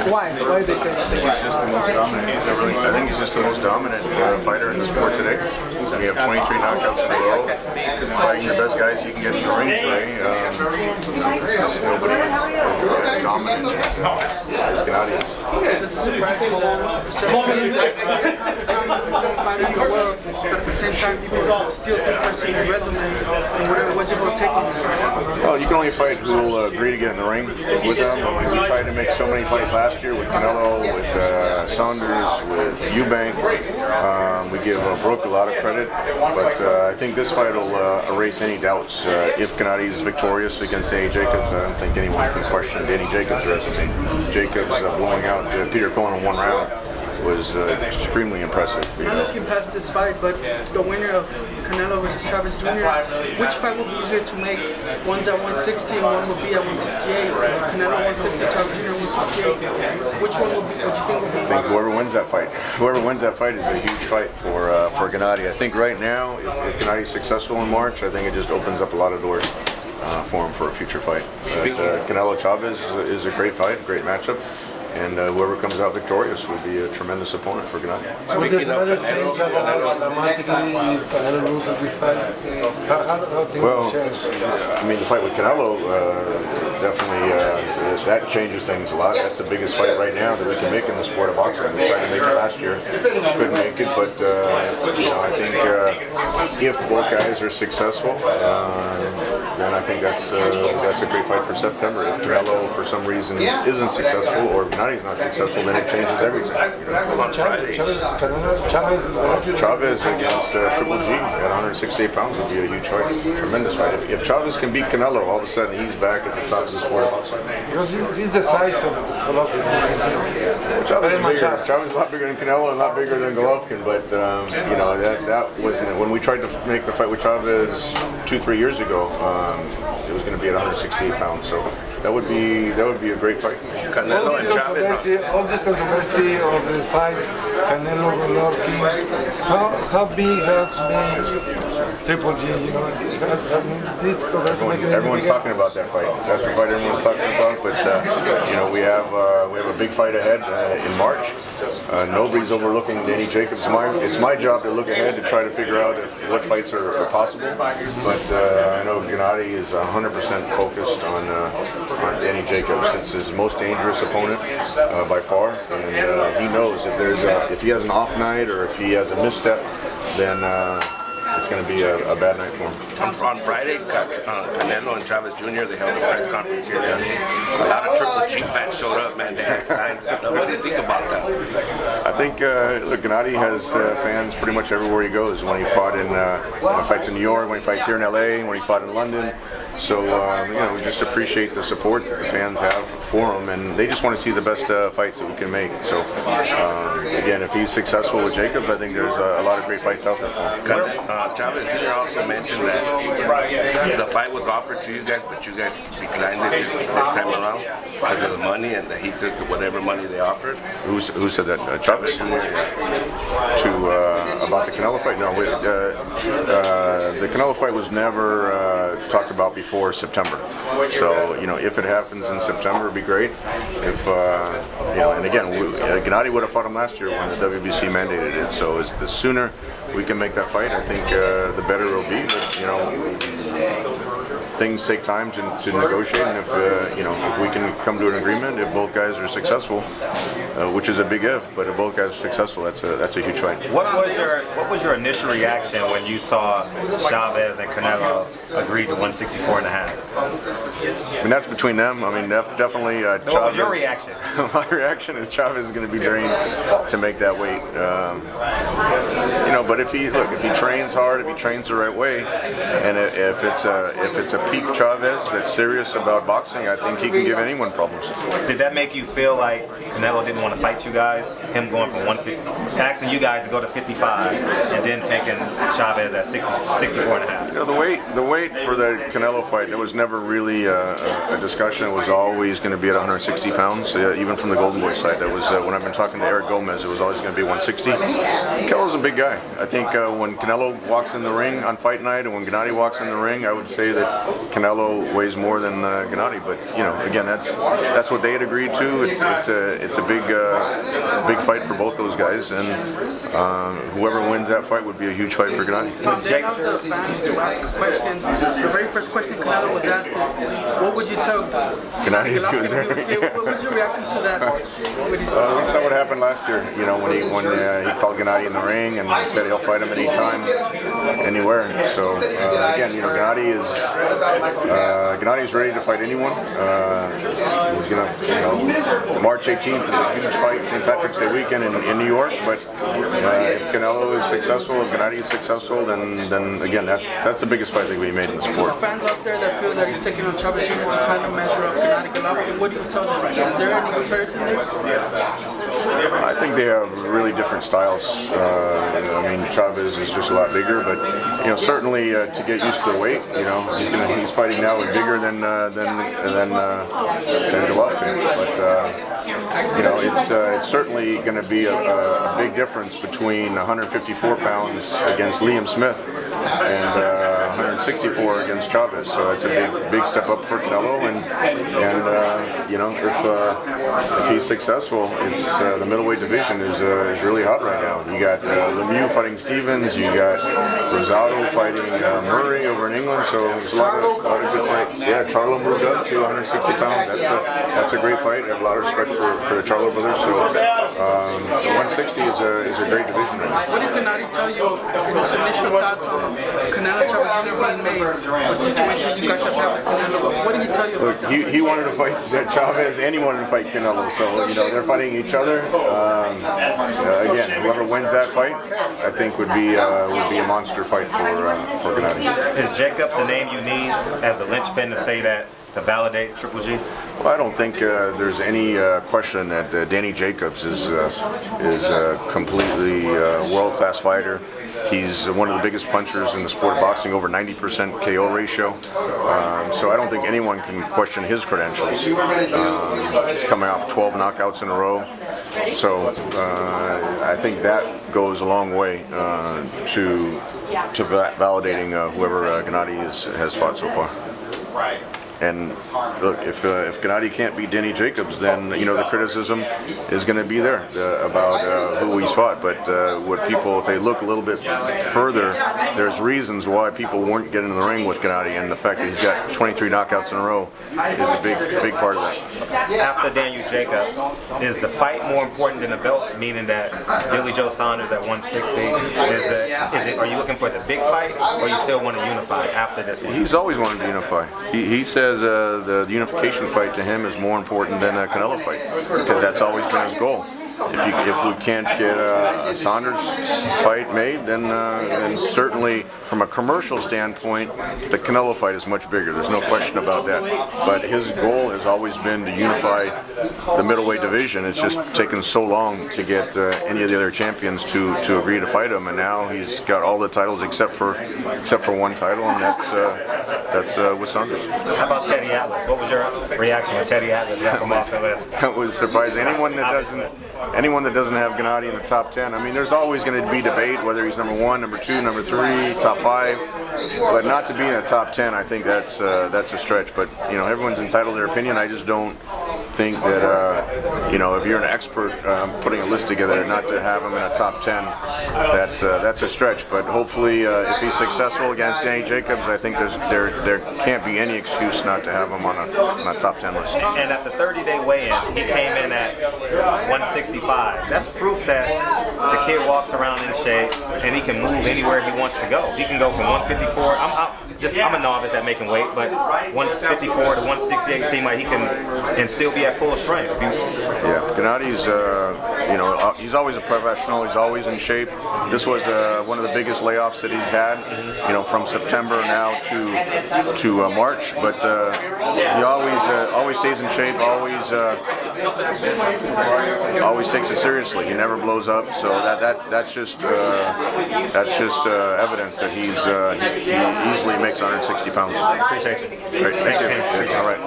Why? Why do they say I that? think he's just the most dominant. I think he's just the most dominant fighter in the sport today. So you have 23 knockouts in a row, fighting the best guys you can get in the ring today. Nobody is dominant as Gennady is. Does it surprise you how perception fighter in the world, but at the same time people still think person his resume and whatever was able to take on this? Well, you can only fight who will agree to get in the ring with them. We tried to make so many fights last year with Canelo, with Saunders, with Eubank. We give Brooke a lot of credit, but I think this fight will erase any doubts. If Gennady is victorious against Danny Jacobs, I don't think anyone can question Danny Jacobs' resume. Jacobs blowing out Peter Cohen in one round was extremely impressive. Not looking past this fight, but the winner of Canelo versus Chavez Jr., which fight will be easier to make? One's at 160 and one will be at 168. Canelo 160, Chavez Jr. 168. Which one would you think will be? I think whoever wins that fight is a huge fight for Gennady. I think right now, if Gennady's successful in March, I think it just opens up a lot of doors for him for a future fight. Canelo Chavez is a great fight, great matchup. And whoever comes out victorious would be a tremendous opponent for Gennady. Would this matter change dramatically if Canelo loses this fight? How things will change? I mean, the fight with Canelo definitely that changes things a lot. That's the biggest fight right now that we can make in the sport of boxing. We tried to make it last year, couldn't make it, but I think if both guys are successful, then I think that's a great fight for September. If Canelo for some reason isn't successful or Gennady's not successful, then it changes everything. Chavez against Triple G at 168 pounds would be a huge fight, tremendous fight. If Chavez can beat Canelo, all of a sudden he's back at the top of the sport of boxing. Because he's the size of Golovkin. Chavez is a lot bigger than Canelo and a lot bigger than Golovkin, but that wasn't when we tried to make the fight with Chavez 2-3 years ago. It was going to be at 168 pounds, so that would be a great fight. Canelo and Chavez. All this controversy of the fight, Canelo Golovkin. How big has been Triple G? Everyone's talking about that fight. That's the fight everyone's talking about. But we have a big fight ahead in March. Nobody's overlooking Danny Jacobs. It's my job to look ahead to try to figure out what fights are possible. But I know Gennady is 100% focused on Danny Jacobs. It's his most dangerous opponent by far, and he knows if he has an off night or if he has a misstep, then it's going to be a bad night for him. On Friday, Canelo and Chavez Jr., they held a press conference here. A lot of Triple G fans showed up, man. They had signs and stuff. What do you think about that? I think, look, Gennady has fans pretty much everywhere he goes. When he fought when he fights in New York, when he fights here in LA, when he fought in London. So, we just appreciate the support that the fans have for him, and they just want to see the best fights that we can make. So, again, if he's successful with Jacobs, I think there's a lot of great fights out there for him. Chavez Jr. also mentioned that the fight was offered to you guys, but you guys declined it this time around because of the money, and that he took whatever money they offered. Who said that? Chavez? About the Canelo fight? No, the Canelo fight was never talked about before September. So, if it happens in September, it'd be great. If and again, Gennady would have fought him last year when the WBC mandated it. So, the sooner we can make that fight, I think the better it'll be. But, things take time to negotiate, and if we can come to an agreement, if both guys are successful, which is a big if, but if both guys are successful, that's a huge fight. What was your initial reaction when you saw Chavez and Canelo agree to 164 and a half? I mean, that's between them. I mean, definitely Chavez. What was your reaction? My reaction is Chavez is going to be drained to make that weight. But if he trains hard, if he trains the right way, and if it's a peak Chavez that's serious about boxing, I think he can give anyone problems. Did that make you feel like Canelo didn't want want to fight you guys. Him going from 150, asking you guys to go to 55, and then taking Chavez at 64 and a half. You know, the weight for the Canelo fight, there was never really a discussion. It was always going to be at 160 pounds, even from the Golden Boy side. That was when I've been talking to Eric Gomez, it was always going to be 160. Canelo's a big guy. I think when Canelo walks in the ring on fight night, and when Gennady walks in the ring, I would say that Canelo weighs more than Gennady. But you know, again, that's what they had agreed to. It's a big fight for both those guys, and whoever wins that fight would be a huge fight for Gennady. Tom, they got the fans to ask questions. The very first question Canelo was asked is, "What would you tell Gennady if he was there?" What was your reaction to that? We saw what happened last year. You know, when he called Gennady in the ring and said he'll fight him anytime, anywhere. So again, you know, Gennady's ready to fight anyone. He's gonna, you know, March 18th is a huge fight, St. Patrick's Day weekend in New York. But if Canelo is successful, if Gennady is successful, then again, that's the biggest fight that we made in the sport. Fans out there that feel that he's taking on Chavez Jr. to kind of measure up Gennady Golovkin, what do you tell them right now? Is there any comparison there? I think they have really different styles. I mean, Chavez is just a lot bigger, but you know, certainly to get used to the weight, you know, he's fighting now with bigger than Golovkin. But you know, it's certainly going to be a big difference between 154 pounds against Liam Smith and 164 against Chavez. So it's a big step up for Canelo, and you know, if he's successful, it's the middleweight division is really hot right now. You got Lemieux fighting Stevens, you got Rosado fighting Murray over in England. So there's a lot of good fights. Yeah, Charlo moved up to 160 pounds. That's a great fight. I have a lot of respect for the Charlo brothers. So 160 is a great division right now. What did Gennady tell you in his initial thoughts on Canelo Chavez Jr. when he made? What situation you guys have had with Canelo? What did he tell you about that? He wanted to fight Chavez and he wanted to fight Canelo. So you know, they're fighting each other. Again, whoever wins that fight, I think would be a monster fight for Gennady. Is Jacobs the name you need as the linchpin to say that, to validate Triple G? Well, I don't think there's any question that Danny Jacobs is a completely world-class fighter. He's one of the biggest punchers in the sport of boxing, over 90% KO ratio. So I don't think anyone can question his credentials. He's coming off 12 knockouts in a row. So I think that goes a long way to validating whoever Gennady has fought so far. And look, if Gennady can't beat Danny Jacobs, then you know the criticism is going to be there about who he's fought. But what people, if they look a little bit further, there's reasons why people weren't getting in the ring with Gennady, and the fact that he's got 23 knockouts in a row is a big part of that. After Daniel Jacobs, is the fight more important than the belts? Meaning that Billy Joe Saunders at 160, are you looking for the big fight, or you still want to unify after this one? He's always wanted to unify. He says the unification fight to him is more important than a Canelo fight, because that's always been his goal. If we can't get a Saunders fight made, then certainly from a commercial standpoint, the Canelo fight is much bigger. There's no question about that. But his goal has always been to unify the middleweight division. It's just taken so long to get any of the other champions to agree to fight him, and now he's got all the titles except for one title, and that's with Saunders. How about Teddy Atlas? What was your reaction when Teddy Atlas got him off the list? That was surprising. Anyone that doesn't have Gennady in the top 10, I mean, there's always going to be debate whether he's number 1, number 2, number 3, top 5, but not to be in the top 10, I think that's a stretch. But you know, everyone's entitled to their opinion. I just don't think that you know, if you're an expert putting a list together, not to have him in a top 10, that's a stretch. But hopefully, if he's successful against Danny Jacobs, I think there can't be any excuse not to have him on a top 10 list. And at the 30-day weigh-in, he came in at 165. That's proof that the kid walks around in shape and he can move anywhere he wants to go. He can go from 154. I'm a novice at making weight, but 154 to 168 seem like he can still be at full strength. Yeah, Gennady's you know, he's always a professional. He's always in shape. This was one of the biggest layoffs that he's had. You know, from September now to March, but he always stays in shape. Always always takes it seriously. He never blows up. So that's just evidence that he easily makes 160 pounds. Appreciate you. Great, thank you. All right.